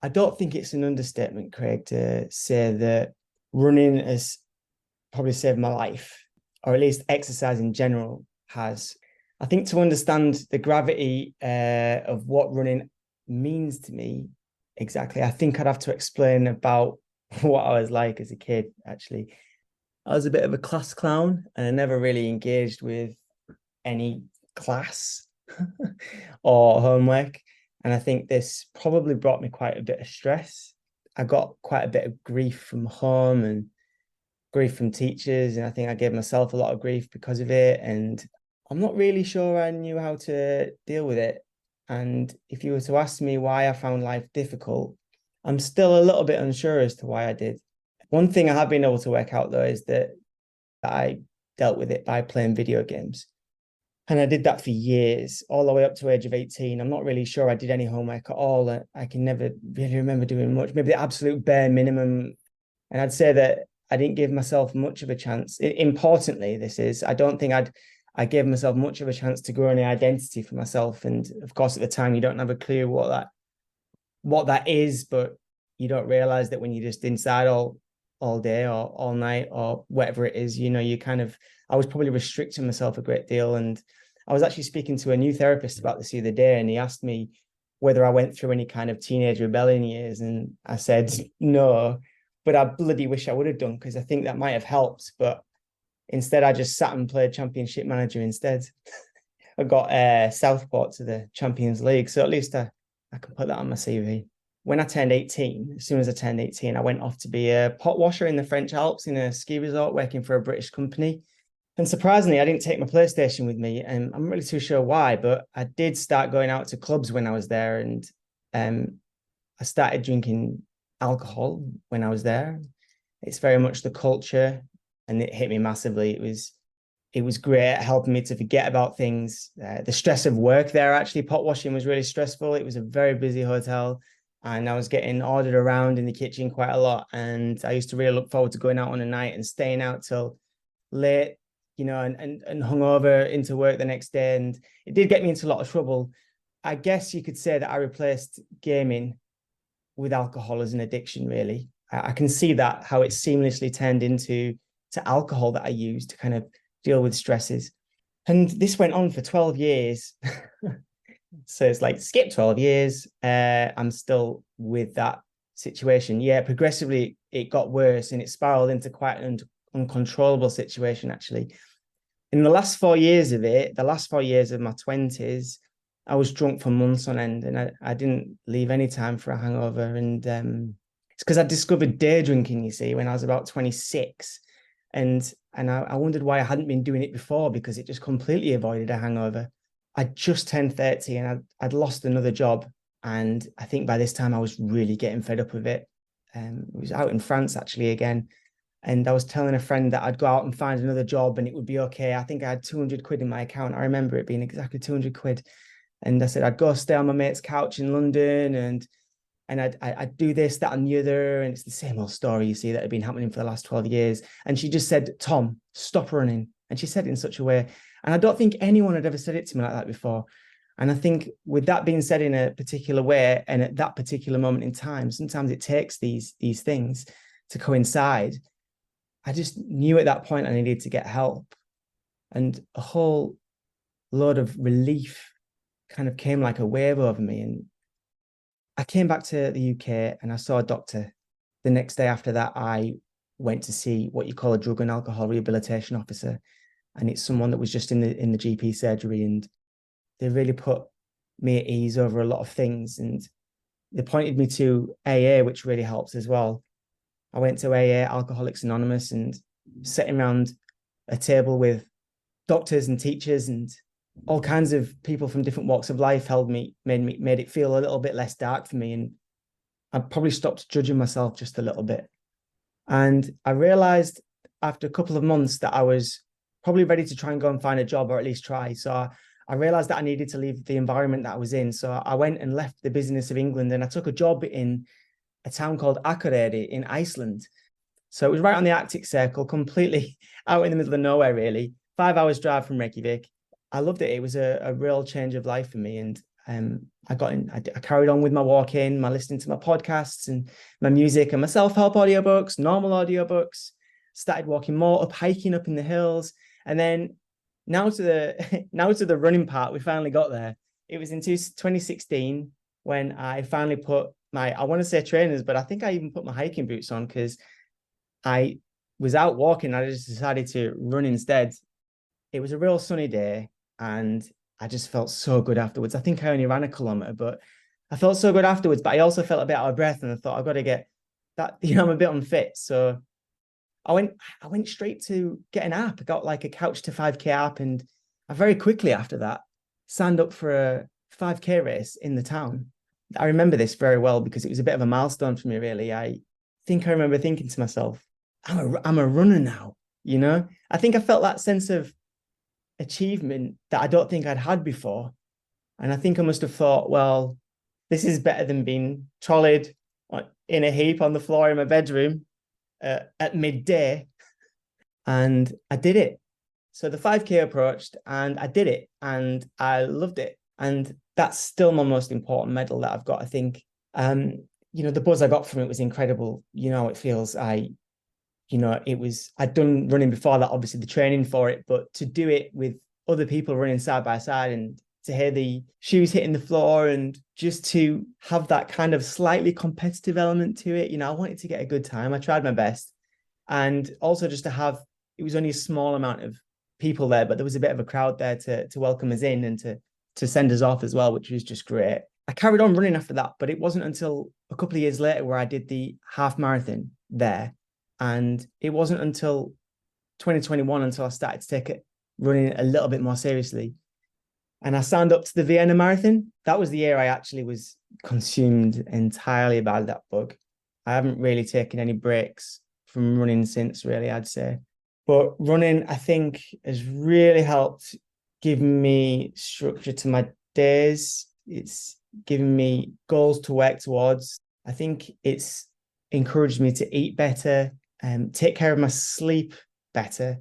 I don't think it's an understatement, Craig, to say that running has probably saved my life, or at least exercise in general has. I think to understand the gravity of what running means to me exactly, I think I'd have to explain about what I was like as a kid, actually. I was a bit of a class clown and I never really engaged with any class or homework. And I think this probably brought me quite a bit of stress. I got quite a bit of grief from home and grief from teachers. And I think I gave myself a lot of grief because of it. And I'm not really sure I knew how to deal with it. And if you were to ask me why I found life difficult, I'm still a little bit unsure as to why I did. One thing I have been able to work out, though, is that I dealt with it by playing video games. And I did that for years, all the way up to the age of 18. I'm not really sure I did any homework at all. I can never really remember doing much, maybe the absolute bare minimum. And I'd say that I didn't give myself much of a chance. Importantly, I don't think I gave myself much of a chance to grow any identity for myself. And of course, at the time, you don't have a clue what that is, but you don't realize that when you're just inside all day or all night or whatever it is, I was probably restricting myself a great deal. And I was actually speaking to a new therapist about this the other day, and he asked me whether I went through any kind of teenage rebellion years. And I said, no, but I bloody wish I would have done, because I think that might have helped. But instead, I just sat and played Championship Manager instead. I got Southport to the Champions League. So at least I can put that on my CV. When I turned 18, as soon as I turned 18, I went off to be a pot washer in the French Alps in a ski resort working for a British company. And surprisingly, I didn't take my PlayStation with me, and I'm not really too sure why, but I did start going out to clubs when I was there, and I started drinking alcohol when I was there. It's very much the culture, and it hit me massively. It was great at helping me to forget about things. The stress of work there, actually, pot washing was really stressful. It was a very busy hotel, and I was getting ordered around in the kitchen quite a lot. And I used to really look forward to going out on a night and staying out till late, and hungover into work the next day. And it did get me into a lot of trouble. I guess you could say that I replaced gaming with alcohol as an addiction, really. I can see that, how it seamlessly turned into alcohol that I used to kind of deal with stresses. And this went on for 12 years. So it's like, skip 12 years. I'm still with that situation. Yeah, progressively it got worse, and it spiraled into quite an uncontrollable situation, actually. In the last 4 years of it, the last 4 years of my 20s, I was drunk for months on end, and I didn't leave any time for a hangover. And it's because I discovered day drinking, you see, when I was about 26. And I wondered why I hadn't been doing it before, because it just completely avoided a hangover. I just turned 30 and I'd lost another job. And I think by this time I was really getting fed up with it. It was out in France, actually, again. And I was telling a friend that I'd go out and find another job and it would be okay. I think I had 200 quid in my account. I remember it being exactly 200 quid. And I said, I'd go stay on my mate's couch in London, and I'd do this, that, and the other. And it's the same old story, you see, that had been happening for the last 12 years. And she just said, Tom, stop running. And she said it in such a way. And I don't think anyone had ever said it to me like that before. And I think with that being said in a particular way, and at that particular moment in time, sometimes it takes these things to coincide. I just knew at that point I needed to get help. And a whole load of relief kind of came like a wave over me. And I came back to the UK and I saw a doctor. The next day after that, I went to see what you call a drug and alcohol rehabilitation officer. And it's someone that was just in the GP surgery, and they really put me at ease over a lot of things. And they pointed me to AA, which really helps as well. I went to AA, Alcoholics Anonymous, and sitting around a table with doctors and teachers and all kinds of people from different walks of life made it feel a little bit less dark for me. And I probably stopped judging myself just a little bit. And I realized after a couple of months that I was probably ready to try and go and find a job, or at least try. So I realized that I needed to leave the environment that I was in. So I went and left the business of England, and I took a job in a town called Akureyri in Iceland. So it was right on the Arctic Circle, completely out in the middle of nowhere, really. 5 hours drive from Reykjavik. I loved it. It was a real change of life for me. And I carried on with my walking, my listening to my podcasts and my music and my self-help audiobooks, normal audiobooks, started walking more, up hiking up in the hills. And then now to the running part, we finally got there. It was in 2016 when I finally put I want to say trainers, but I think I even put my hiking boots on because I was out walking. I just decided to run instead. It was a real sunny day and I just felt so good afterwards. I think I only ran a kilometer, but I felt so good afterwards. But I also felt a bit out of breath and I thought I've got to get that, I'm a bit unfit. So I went straight to get an app. I got like a Couch to 5K app, and I very quickly after that signed up for a 5K race in the town. I remember this very well because it was a bit of a milestone for me, really. I think I remember thinking to myself, I'm a runner now, I think I felt that sense of achievement that I don't think I'd had before. And I think I must have thought, well, this is better than being trolleyed in a heap on the floor in my bedroom at midday. And I did it. So the 5K approached and I did it and I loved it. And that's still my most important medal that I've got, I think. The buzz I got from it was incredible. It feels I'd done running before that, obviously the training for it, but to do it with other people running side by side and to hear the shoes hitting the floor and just to have that kind of slightly competitive element to it, I wanted to get a good time. I tried my best. And also just to have, it was only a small amount of people there, but there was a bit of a crowd there to welcome us in and to send us off as well, which was just great. I carried on running after that, but it wasn't until a couple of years later where I did the half marathon there. And it wasn't until 2021 until I started to take it running a little bit more seriously. And I signed up to the Vienna Marathon. That was the year I actually was consumed entirely by that bug. I haven't really taken any breaks from running since, really, I'd say. But running, I think, has really helped give me structure to my days. It's given me goals to work towards. I think it's encouraged me to eat better and take care of my sleep better.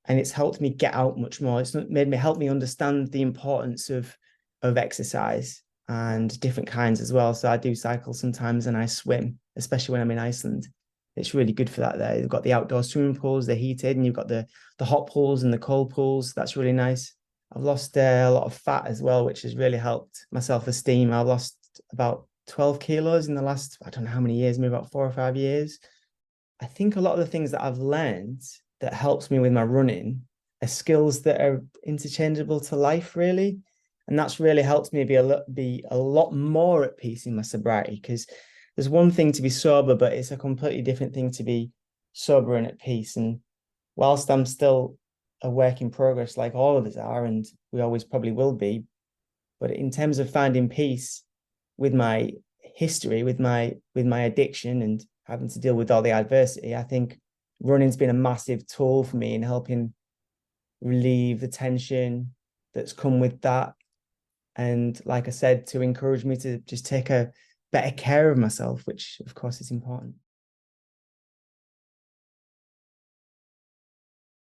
And it's helped me get out much more. It's helped me understand the importance of exercise and different kinds as well. So I do cycle sometimes and I swim, especially when I'm in Iceland. It's really good for that there. You've got the outdoor swimming pools, they're heated, and you've got the hot pools and the cold pools. That's really nice. I've lost a lot of fat as well, which has really helped my self-esteem. I've lost about 12 kilos in the last, I don't know how many years, maybe about 4 or 5 years. I think a lot of the things that I've learned that helps me with my running are skills that are interchangeable to life, really. And that's really helped me be a lot more at peace in my sobriety, because there's one thing to be sober, but it's a completely different thing to be sober and at peace. And whilst I'm still a work in progress, like all of us are, and we always probably will be, but in terms of finding peace with my history, with my addiction and having to deal with all the adversity, I think running's been a massive tool for me in helping relieve the tension that's come with that. And like I said, to encourage me to just take a better care of myself, which of course is important.